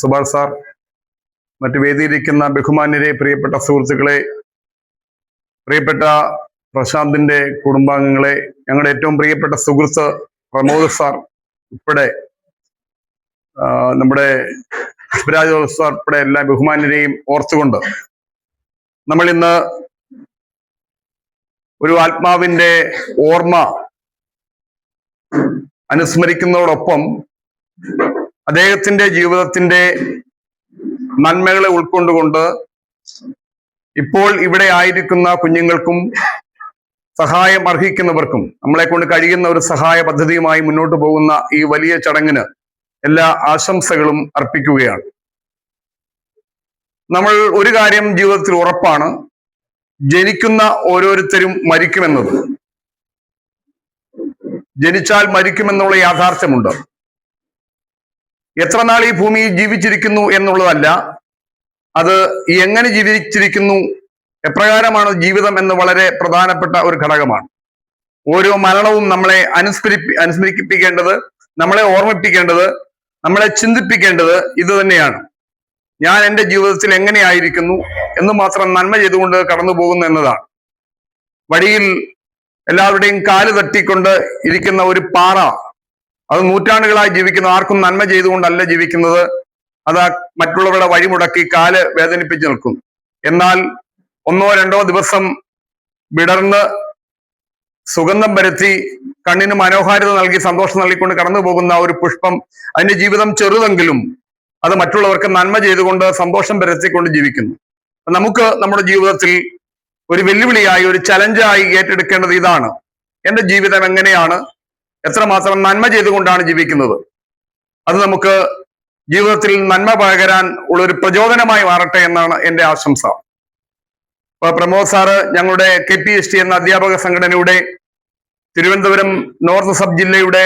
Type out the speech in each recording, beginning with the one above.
Subhash sir, മറ്റു വേദിയിരിക്കുന്ന ബഹുമാന്യരെ, പ്രിയപ്പെട്ട സുഹൃത്തുക്കളെ, പ്രിയപ്പെട്ട പ്രശാന്തിന്റെ കുടുംബാംഗങ്ങളെ, ഞങ്ങളുടെ ഏറ്റവും പ്രിയപ്പെട്ട സുഹൃത്ത് പ്രമോദ് സാർ ഉൾപ്പെടെ, നമ്മുടെ ശിവരാജ് സാർ ഉൾപ്പെടെ എല്ലാ ബഹുമാന്യരെയും ഓർത്തുകൊണ്ട് നമ്മൾ ഇന്ന് ഒരു ആത്മാവിന്റെ ഓർമ്മ അനുസ്മരിക്കുന്നതോടൊപ്പം അദ്ദേഹത്തിന്റെ ജീവിതത്തിന്റെ നന്മകളെ ഉൾക്കൊണ്ടുകൊണ്ട് ഇപ്പോൾ ഇവിടെ ആയിരിക്കുന്ന കുഞ്ഞുങ്ങൾക്കും സഹായം അർഹിക്കുന്നവർക്കും നമ്മളെ കൊണ്ട് കഴിയുന്ന ഒരു സഹായ പദ്ധതിയുമായി മുന്നോട്ട് പോകുന്ന ഈ വലിയ ചടങ്ങിന് എല്ലാ ആശംസകളും അർപ്പിക്കുകയാണ്. നമ്മൾ ഒരു കാര്യം ജീവിതത്തിൽ ഉറപ്പാണ്, ജനിക്കുന്ന ഓരോരുത്തരും മരിക്കുമെന്നത്. ജനിച്ചാൽ മരിക്കുമെന്നുള്ള യാഥാർത്ഥ്യമുണ്ട്. എത്ര നാൾ ഈ ഭൂമിയിൽ ജീവിച്ചിരിക്കുന്നു എന്നുള്ളതല്ല, അത് എങ്ങനെ ജീവിച്ചിരിക്കുന്നു, എപ്രകാരമാണ് ജീവിതം എന്ന് വളരെ പ്രധാനപ്പെട്ട ഒരു ഘടകമാണ്. ഓരോ മരണവും നമ്മളെ അനുസ്മരിപ്പിക്കേണ്ടത്, നമ്മളെ ഓർമ്മിപ്പിക്കേണ്ടത്, നമ്മളെ ചിന്തിപ്പിക്കേണ്ടത് ഇത് തന്നെയാണ്. ഞാൻ എൻ്റെ ജീവിതത്തിൽ എങ്ങനെയായിരിക്കുന്നു എന്ന് മാത്രം നന്മ ചെയ്തുകൊണ്ട് കടന്നു പോകുന്നു എന്നതാണ്. വഴിയിൽ എല്ലാവരുടെയും കാല് തട്ടിക്കൊണ്ട് ഇരിക്കുന്ന ഒരു പാറ, അത് നൂറ്റാണ്ടുകളായി ജീവിക്കുന്ന ആർക്കും നന്മ ചെയ്തുകൊണ്ടല്ല ജീവിക്കുന്നത്. അത് മറ്റുള്ളവരുടെ വഴിമുടക്കി കാല് വേദനിപ്പിച്ച് നിൽക്കും. എന്നാൽ ഒന്നോ രണ്ടോ ദിവസം വിടർന്ന് സുഗന്ധം പരത്തി കണ്ണിന് മനോഹാരിത നൽകി സന്തോഷം നൽകിക്കൊണ്ട് കടന്നു പോകുന്ന ഒരു പുഷ്പം, അതിന്റെ ജീവിതം ചെറുതെങ്കിലും അത് മറ്റുള്ളവർക്ക് നന്മ ചെയ്തുകൊണ്ട് സന്തോഷം പരത്തിക്കൊണ്ട് ജീവിക്കുന്നു. നമുക്ക് നമ്മുടെ ജീവിതത്തിൽ ഒരു വെല്ലുവിളിയായി, ഒരു ചലഞ്ചായി ഏറ്റെടുക്കേണ്ടത് ഇതാണ്: എന്റെ ജീവിതം എങ്ങനെയാണ്, എത്രമാത്രം നന്മ ചെയ്തുകൊണ്ടാണ് ജീവിക്കുന്നത്. അത് നമുക്ക് ജീവിതത്തിൽ നന്മ പകരാൻ ഉള്ളൊരു പ്രചോദനമായി മാറട്ടെ എന്നാണ് എൻ്റെ ആശംസ. പ്രമോദ് സാറ് ഞങ്ങളുടെ KPST എന്ന അധ്യാപക സംഘടനയുടെ തിരുവനന്തപുരം നോർത്ത് സബ് ജില്ലയുടെ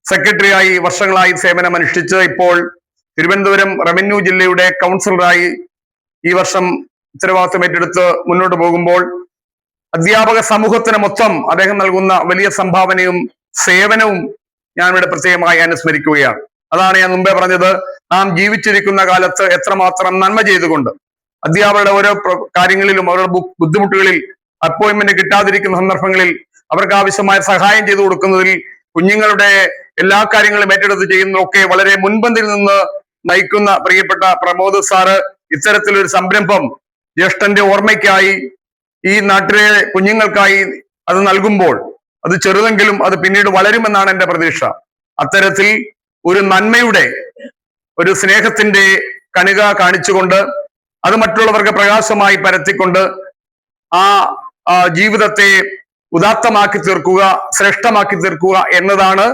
സെക്രട്ടറിയായി വർഷങ്ങളായി സേവനമനുഷ്ഠിച്ച് ഇപ്പോൾ തിരുവനന്തപുരം റവന്യൂ ജില്ലയുടെ കൗൺസിലറായി ഈ വർഷം ഉത്തരവാദിത്വം ഏറ്റെടുത്ത് മുന്നോട്ട് പോകുമ്പോൾ അധ്യാപക സമൂഹത്തിന് മൊത്തം അദ്ദേഹം നൽകുന്ന വലിയ സംഭാവനയും സേവനവും ഞാൻ ഇവിടെ പ്രത്യേകമായി അനുസ്മരിക്കുകയാണ്. അതാണ് ഞാൻ മുമ്പേ പറഞ്ഞത്, നാം ജീവിച്ചിരിക്കുന്ന കാലത്ത് എത്രമാത്രം നന്മ ചെയ്തുകൊണ്ട് അധ്യാപകരുടെ ഓരോ കാര്യങ്ങളിലും അവരുടെ ബുദ്ധിമുട്ടുകളിൽ, അപ്പോയിന്റ്മെന്റ് കിട്ടാതിരിക്കുന്ന സന്ദർഭങ്ങളിൽ അവർക്ക് ആവശ്യമായ സഹായം ചെയ്തു കൊടുക്കുന്നതിൽ, കുഞ്ഞുങ്ങളുടെ എല്ലാ കാര്യങ്ങളും ഏറ്റെടുത്ത് ചെയ്യുന്നതൊക്കെ വളരെ മുൻപന്തിൽ നിന്ന് നയിക്കുന്ന പ്രിയപ്പെട്ട പ്രമോദ് സാറ് ഇത്തരത്തിലൊരു സംരംഭം ജ്യേഷ്ഠന്റെ ഓർമ്മയ്ക്കായി, ഈ നാട്ടിലെ കുഞ്ഞുങ്ങൾക്കായി അത് നൽകുമ്പോൾ അത് ചെറുതെങ്കിലും അത് പിന്നീട് വളരുമെന്നാണ് എൻ്റെ പ്രതീക്ഷ. അത്തരത്തിൽ ഒരു നന്മയുടെ, ഒരു സ്നേഹത്തിന്റെ കണിക കാണിച്ചുകൊണ്ട് അത് മറ്റുള്ളവർക്ക് പ്രകാശമായി പരത്തിക്കൊണ്ട് ആ ജീവിതത്തെ ഉദാത്തമാക്കി തീർക്കുക, ശ്രേഷ്ഠമാക്കി തീർക്കുക എന്നതാണ്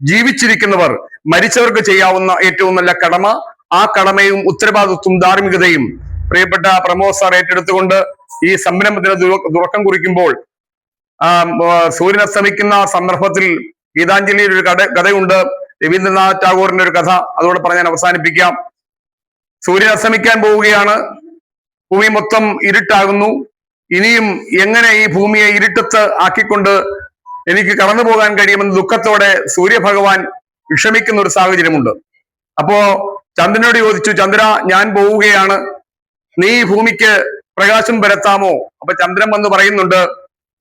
ജീവിച്ചിരിക്കുന്നവർ മരിച്ചവർക്ക് ചെയ്യാവുന്ന ഏറ്റവും നല്ല കടമ. ആ കടമയും ഉത്തരവാദിത്വവും ധാർമ്മികതയും പ്രിയപ്പെട്ട പ്രമോദ് സാർ ഏറ്റെടുത്തുകൊണ്ട് ഈ സംരംഭത്തിന് തുടക്കം കുറിക്കുമ്പോൾ, സൂര്യൻ അസ്തമിക്കുന്ന സന്ദർഭത്തിൽ ഗീതാഞ്ജലിയിൽ ഒരു കഥയുണ്ട്, രവീന്ദ്രനാഥ് ടാഗോറിന്റെ ഒരു കഥ, അതോടെ പറഞ്ഞാൽ അവസാനിപ്പിക്കാം. സൂര്യൻ അസ്തമിക്കാൻ പോവുകയാണ്, ഭൂമി മൊത്തം ഇരുട്ടാകുന്നു. ഇനിയും എങ്ങനെ ഈ ഭൂമിയെ ഇരുട്ടത്ത് ആക്കിക്കൊണ്ട് എനിക്ക് കടന്നു പോകാൻ കഴിയുമെന്ന് ദുഃഖത്തോടെ സൂര്യഭഗവാൻ വിഷമിക്കുന്ന ഒരു സാഹചര്യമുണ്ട്. അപ്പോ ചന്ദ്രനോട് ചോദിച്ചു, ചന്ദ്ര, ഞാൻ പോവുകയാണ്, നീ ഭൂമിക്ക് പ്രകാശം പരത്താമോ? അപ്പൊ ചന്ദ്രൻ വന്ന് പറയുന്നുണ്ട്,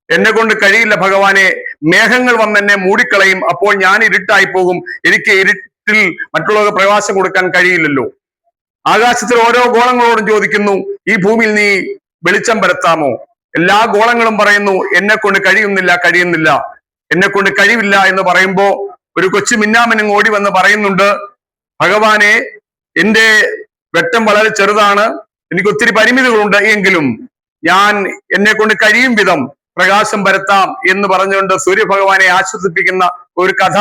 എന്നെ കൊണ്ട് കഴിയില്ല ഭഗവാനെ, മേഘങ്ങൾ വന്ന് എന്നെ മൂടിക്കളയും, അപ്പോൾ ഞാൻ ഇരുട്ടായി പോകും, എനിക്ക് ഇരുട്ടിൽ മറ്റുള്ളവർക്ക് പ്രകാശം കൊടുക്കാൻ കഴിയില്ലല്ലോ. ആകാശത്തിൽ ഓരോ ഗോളങ്ങളോടും ചോദിക്കുന്നു, ഈ ഭൂമിയിൽ നീ വെളിച്ചം പരത്താമോ? എല്ലാ ഗോളങ്ങളും പറയുന്നു, എന്നെ കൊണ്ട് കഴിയുന്നില്ല, എന്നെ കൊണ്ട് കഴിവില്ല എന്ന് പറയുമ്പോ ഒരു കൊച്ചു മിന്നാമിനും ഓടി വന്ന് പറയുന്നുണ്ട്, ഭഗവാനെ, എന്റെ വെട്ടം വളരെ ചെറുതാണ്, എനിക്ക് ഒത്തിരി പരിമിതികളുണ്ട്, എങ്കിലും ഞാൻ എന്നെ കൊണ്ട് കഴിയും വിധം പ്രകാശം പരത്താം എന്ന് പറഞ്ഞുകൊണ്ട് സൂര്യഭഗവാനെ ആശ്വസിപ്പിക്കുന്ന ഒരു കഥ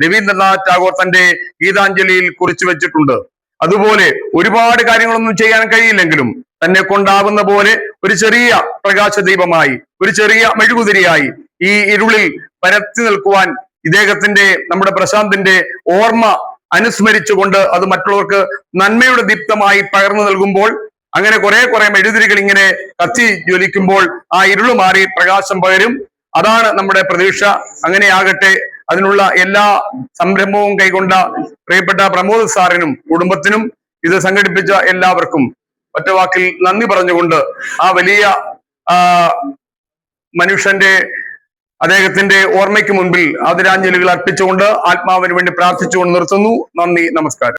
രവീന്ദ്രനാഥ് ടാഗോർ തന്റെ ഗീതാഞ്ജലിയിൽ കുറിച്ചു വെച്ചിട്ടുണ്ട്. അതുപോലെ ഒരുപാട് കാര്യങ്ങളൊന്നും ചെയ്യാൻ കഴിയില്ലെങ്കിലും തന്നെ കൊണ്ടാവുന്ന പോലെ ഒരു ചെറിയ പ്രകാശ ദീപമായി, ഒരു ചെറിയ മെഴുകുതിരിയായി ഈ ഇരുളിൽ പരത്തി നിൽക്കുവാൻ ഇദ്ദേഹത്തിന്റെ, നമ്മുടെ പ്രശാന്തിന്റെ ഓർമ്മ അനുസ്മരിച്ചുകൊണ്ട് അത് മറ്റുള്ളവർക്ക് നന്മയുടെ ദീപ്തമായി പകർന്നു നൽകുമ്പോൾ, അങ്ങനെ കുറെ മെഴുകുതിരികൾ ഇങ്ങനെ കത്തി ജ്വലിക്കുമ്പോൾ ആ ഇരുള് മാറി പ്രകാശം പകരും. അതാണ് നമ്മുടെ പ്രതീക്ഷ. അങ്ങനെയാകട്ടെ. അതിനുള്ള എല്ലാ സംരംഭവും കൈകൊണ്ട പ്രിയപ്പെട്ട പ്രമോദ് സാറിനും കുടുംബത്തിനും ഇത് സംഘടിപ്പിച്ച എല്ലാവർക്കും ഒറ്റവാക്കിൽ നന്ദി പറഞ്ഞുകൊണ്ട് ആ വലിയ മനുഷ്യന്റെ അദ്ദേഹത്തിന്റെ ഓർമ്മയ്ക്ക് മുൻപിൽ ആദരാഞ്ജലികൾ അർപ്പിച്ചുകൊണ്ട് ആത്മാവിന് വേണ്ടി പ്രാർത്ഥിച്ചുകൊണ്ട് നിർത്തുന്നു. നന്ദി, നമസ്കാരം.